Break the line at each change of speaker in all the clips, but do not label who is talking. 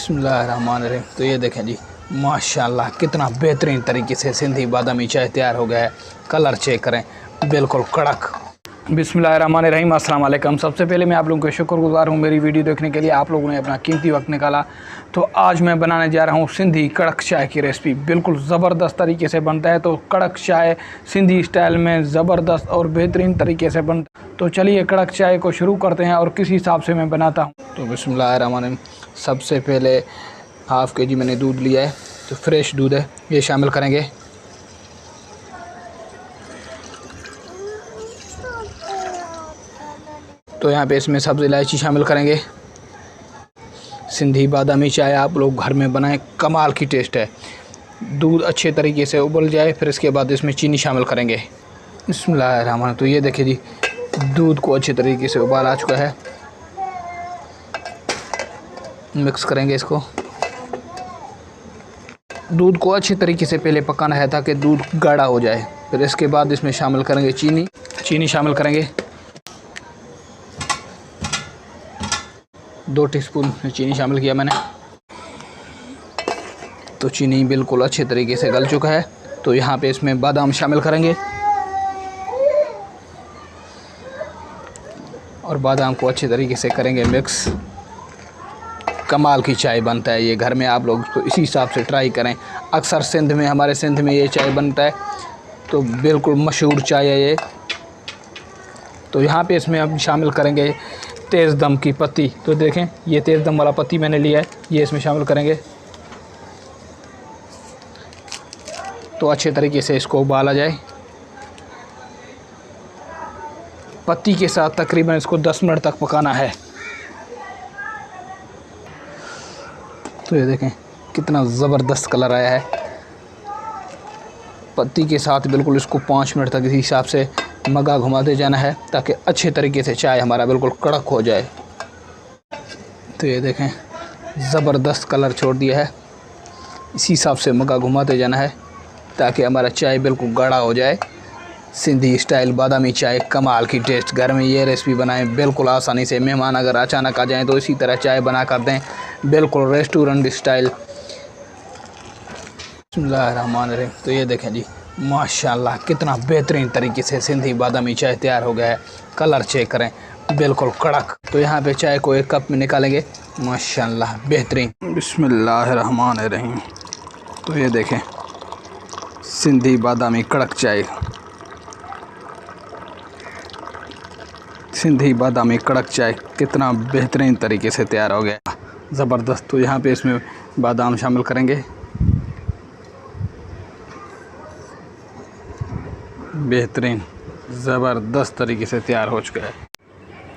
बिस्मिल्लाहिर्रहमानिर्रहीम। तो ये देखें जी, माशाल्लाह कितना बेहतरीन तरीके से सिंधी बादामी चाय तैयार हो गया है। कलर चेक करें, बिल्कुल कड़क। बिस्मिल्लाहिर्रहमानिर्रहीम। अस्सलाम वालेकुम। सबसे पहले मैं आप लोगों का शुक्रगुजार हूँ मेरी वीडियो देखने के लिए। आप लोगों ने अपना कीमती वक्त निकाला। तो आज मैं बनाने जा रहा हूँ सिंधी कड़क चाय की रेसिपी। बिल्कुल ज़बरदस्त तरीके से बनता है। तो कड़क चाय सिंधी स्टाइल में ज़बरदस्त और बेहतरीन तरीके से बनता है। तो चलिए कड़क चाय को शुरू करते हैं और किस हिसाब से मैं बनाता हूँ। तो बिस्मिल्लाहिर्रहमानिर्रहीम। सबसे पहले हाफ़ के जी मैंने दूध लिया है, तो फ्रेश दूध है, ये शामिल करेंगे। तो यहाँ पे इसमें सब्ज़ इलायची शामिल करेंगे। सिंधी बादामी चाय आप लोग घर में बनाएं, कमाल की टेस्ट है। दूध अच्छे तरीके से उबल जाए, फिर इसके बाद इसमें चीनी शामिल करेंगे। बिस्मिल्लाहिर्रहमानिर्रहीम। तो ये देखिए जी, दूध को अच्छे तरीके से उबाल आ चुका है। मिक्स करेंगे इसको। दूध को अच्छे तरीके से पहले पकाना है ताकि दूध गाढ़ा हो जाए। फिर इसके बाद इसमें शामिल करेंगे चीनी शामिल करेंगे। 2 टीस्पून चीनी शामिल किया मैंने। तो चीनी बिल्कुल अच्छे तरीके से गल चुका है। तो यहाँ पे इसमें बादाम शामिल करेंगे और बादाम को अच्छे तरीके से करेंगे मिक्स। कमाल की चाय बनता है ये, घर में आप लोग तो इसी हिसाब से ट्राई करें। अक्सर हमारे सिंध में ये चाय बनता है, तो बिल्कुल मशहूर चाय है ये। तो यहाँ पे इसमें हम शामिल करेंगे तेज़ दम की पत्ती। तो देखें, ये तेज़ दम वाला पत्ती मैंने लिया है, ये इसमें शामिल करेंगे। तो अच्छे तरीके से इसको उबाला जाए। पत्ती के साथ तकरीबन इसको 10 मिनट तक पकाना है। तो ये देखें कितना ज़बरदस्त कलर आया है। पत्ती के साथ बिल्कुल इसको 5 मिनट तक इसी हिसाब से मगा घुमाते जाना है ताकि अच्छे तरीके से चाय हमारा बिल्कुल कड़क हो जाए। तो ये देखें ज़बरदस्त कलर छोड़ दिया है। इसी हिसाब से मगा घुमाते जाना है ताकि हमारा चाय बिल्कुल गाढ़ा हो जाए। सिंधी स्टाइल बादामी चाय, कमाल की टेस्ट। घर में ये रेसिपी बनाएं बिल्कुल आसानी से। मेहमान अगर अचानक आ जाएं तो इसी तरह चाय बना कर दें, बिल्कुल रेस्टोरेंट स्टाइल। बिस्मिल्लाहिर्रहमानिर्रहीम। तो ये देखें जी, माशाल्लाह कितना बेहतरीन तरीके से सिंधी बादामी चाय तैयार हो गया है। कलर चेक करें, बिल्कुल कड़क। तो यहाँ पे चाय को एक कप में निकालेंगे। माशाल्लाह बेहतरीन। बिस्मिल्लाहिर्रहमानिर्रहीम। तो ये देखें सिंधी बादामी कड़क चाय, सिंधी बादामी कड़क चाय कितना बेहतरीन तरीके से तैयार हो गया, ज़बरदस्त। तो यहाँ पे इसमें बादाम शामिल करेंगे। बेहतरीन ज़बरदस्त तरीके से तैयार हो चुका है।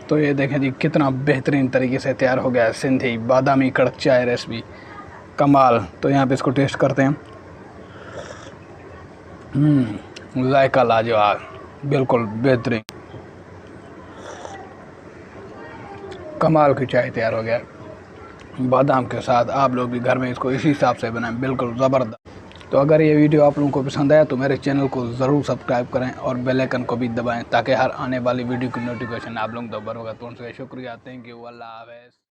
तो ये देखें जी, कितना बेहतरीन तरीके से तैयार हो गया है सिंधी बादामी कड़क चाय रेसिपी, कमाल। तो यहाँ पे इसको टेस्ट करते हैं। जायका लाजवाब, बिल्कुल बेहतरीन, कमाल की चाय तैयार हो गया बादाम के साथ। आप लोग भी घर में इसको इसी हिसाब से बनाएं, बिल्कुल ज़बरदस्त। तो अगर ये वीडियो आप लोगों को पसंद आया तो मेरे चैनल को ज़रूर सब्सक्राइब करें और बेल आइकन को भी दबाएं ताकि हर आने वाली वीडियो की नोटिफिकेशन आप लोगों तक बरोगा। तो उनसे शुक्रिया, थैंक यू, अल्लाह हाफ़िज़।